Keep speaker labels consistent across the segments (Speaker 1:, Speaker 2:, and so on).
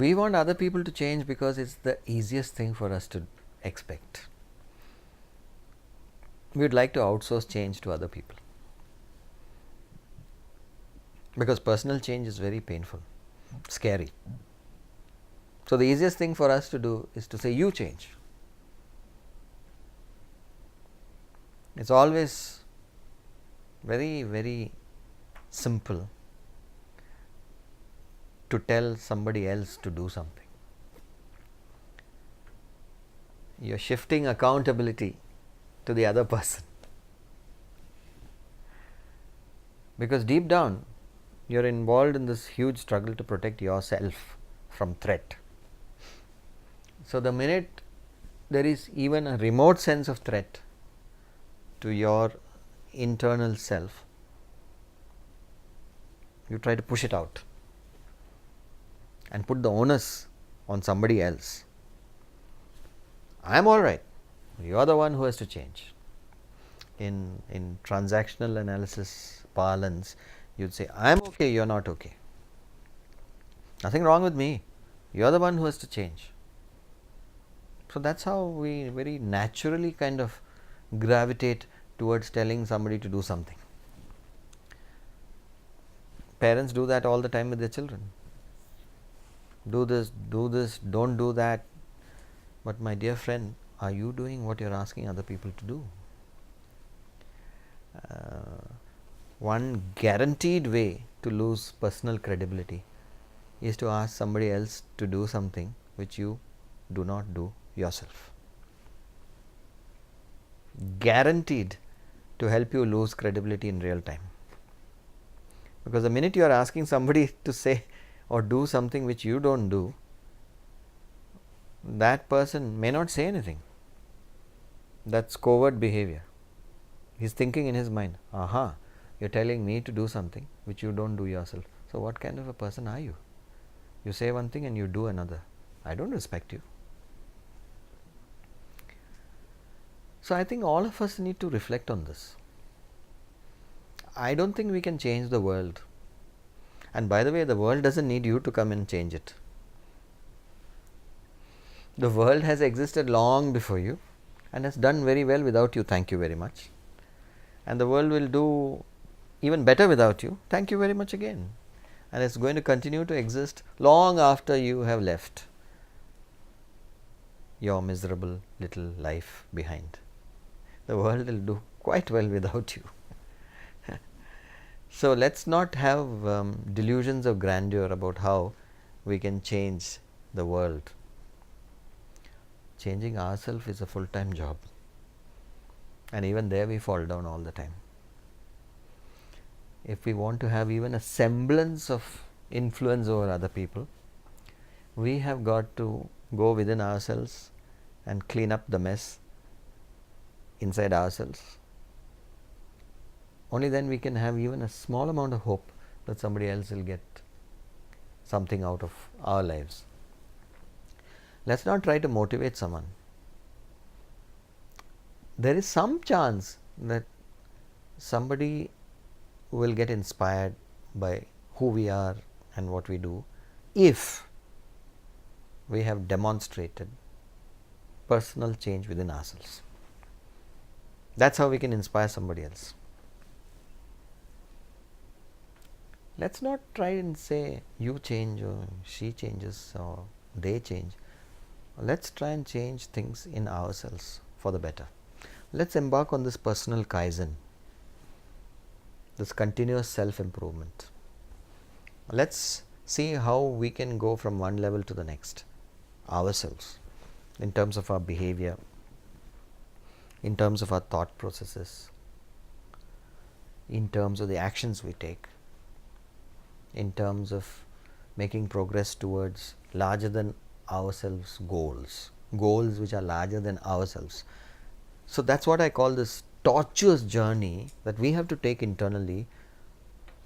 Speaker 1: We want other people to change because it's the easiest thing for us to expect. We would like to outsource change to other people because personal change is very painful, scary. So the easiest thing for us to do is to say, you change. It's always very, very simple to tell somebody else to do something. You're shifting accountability to the other person. Because deep down, you're involved in this huge struggle to protect yourself from threat. So the minute there is even a remote sense of threat to your internal self, you try to push it out and put the onus on somebody else. I'm all right. You are the one who has to change. In transactional analysis parlance, you'd say, I'm okay, you're not okay. Nothing wrong with me. You're the one who has to change. So that's how we very naturally kind of gravitate towards telling somebody to do something. Parents do that all the time with their children. Do this, don't do that. But my dear friend, are you doing what you're asking other people to do? One guaranteed way to lose personal credibility is to ask somebody else to do something which you do not do yourself. Guaranteed to help you lose credibility in real time. Because the minute you are asking somebody to say or do something which you don't do, that person may not say anything. That's covert behavior. He's thinking in his mind, aha, you're telling me to do something which you don't do yourself. So what kind of a person are you? You say one thing and you do another. I don't respect you. So I think all of us need to reflect on this. I don't think we can change the world. And by the way, the world doesn't need you to come and change it. The world has existed long before you and has done very well without you. Thank you very much. And the world will do even better without you. Thank you very much again. And it's going to continue to exist long after you have left your miserable little life behind. The world will do quite well without you. So let's not have delusions of grandeur about how we can change the world. Changing ourselves is a full-time job. And even there we fall down all the time. If we want to have even a semblance of influence over other people, we have got to go within ourselves and clean up the mess inside ourselves. Only then we can have even a small amount of hope that somebody else will get something out of our lives. Let's not try to motivate someone. There is some chance that somebody will get inspired by who we are and what we do if we have demonstrated personal change within ourselves. That's how we can inspire somebody else. Let's not try and say you change or she changes or they change. Let's try and change things in ourselves for the better. Let's embark on this personal kaizen, this continuous self-improvement. Let's see how we can go from one level to the next ourselves in terms of our behavior, in terms of our thought processes, in terms of the actions we take, in terms of making progress towards larger than ourselves goals which are larger than ourselves. So that's what I call this tortuous journey that we have to take internally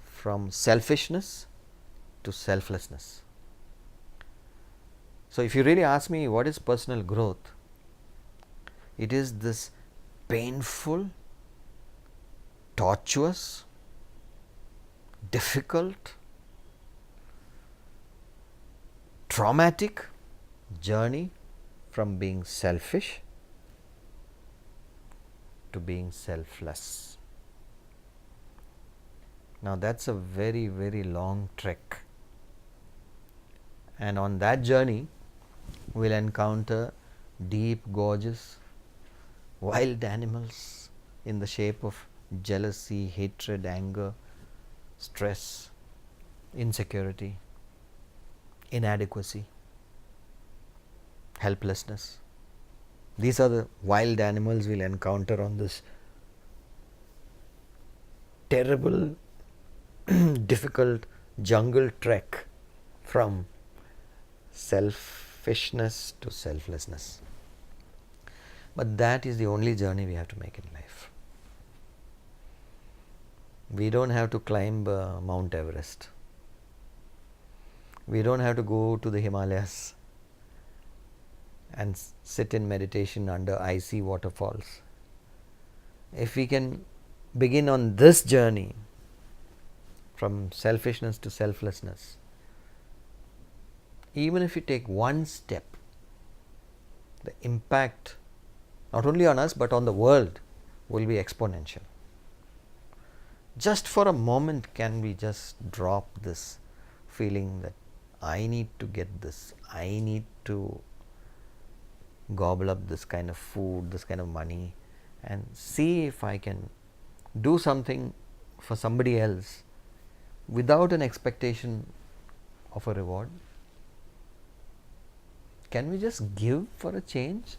Speaker 1: from selfishness to selflessness. So if you really ask me what is personal growth, it is this painful, tortuous, difficult, traumatic journey from being selfish to being selfless. Now that's a very, very long trek, and on that journey we'll encounter deep gorges, wild animals in the shape of jealousy, hatred, anger, stress, insecurity, inadequacy, helplessness. These are the wild animals we'll encounter on this terrible, difficult jungle trek from selfishness to selflessness. But that is the only journey we have to make in life. We don't have to climb Mount Everest. We don't have to go to the Himalayas and sit in meditation under icy waterfalls. If we can begin on this journey from selfishness to selflessness, even if we take one step, the impact not only on us but on the world will be exponential. Just for a moment, can we just drop this feeling that I need to get this, I need to gobble up this kind of food, this kind of money, and see if I can do something for somebody else without an expectation of a reward? Can we just give for a change?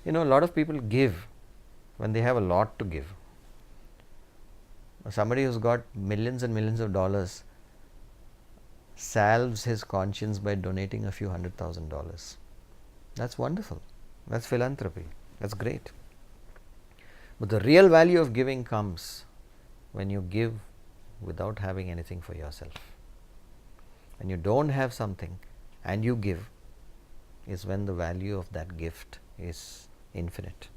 Speaker 1: A lot of people give when they have a lot to give. Somebody who's got millions and millions of dollars salves his conscience by donating a few $100,000. That's wonderful. That's philanthropy. That's great. But the real value of giving comes when you give without having anything for yourself. When you don't have something and you give is when the value of that gift is infinite.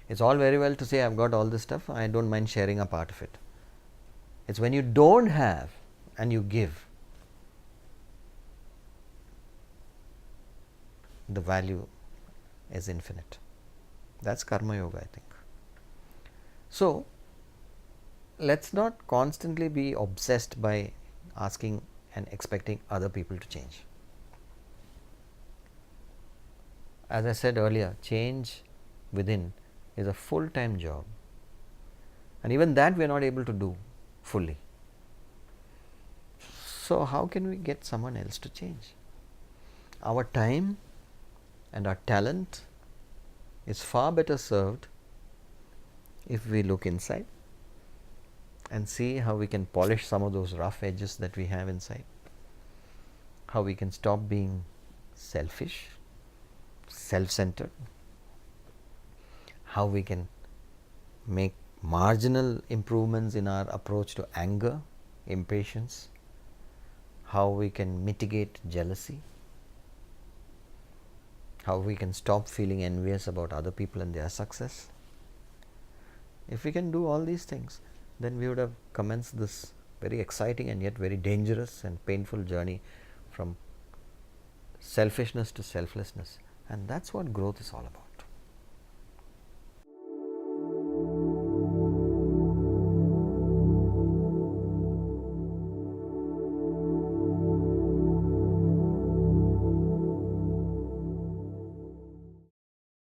Speaker 1: It's all very well to say I've got all this stuff, I don't mind sharing a part of it. It's when you don't have and you give, the value is infinite. That's karma yoga, I think. So let's not constantly be obsessed by asking and expecting other people to change. As I said earlier, change within is a full-time job, and even that we are not able to do fully. So how can we get someone else to change? Our time and our talent is far better served if we look inside and see how we can polish some of those rough edges that we have inside, how we can stop being selfish, self-centered, how we can make marginal improvements in our approach to anger, impatience, how we can mitigate jealousy, how we can stop feeling envious about other people and their success. If we can do all these things, then we would have commenced this very exciting and yet very dangerous and painful journey from selfishness to selflessness. And that's what growth is all about.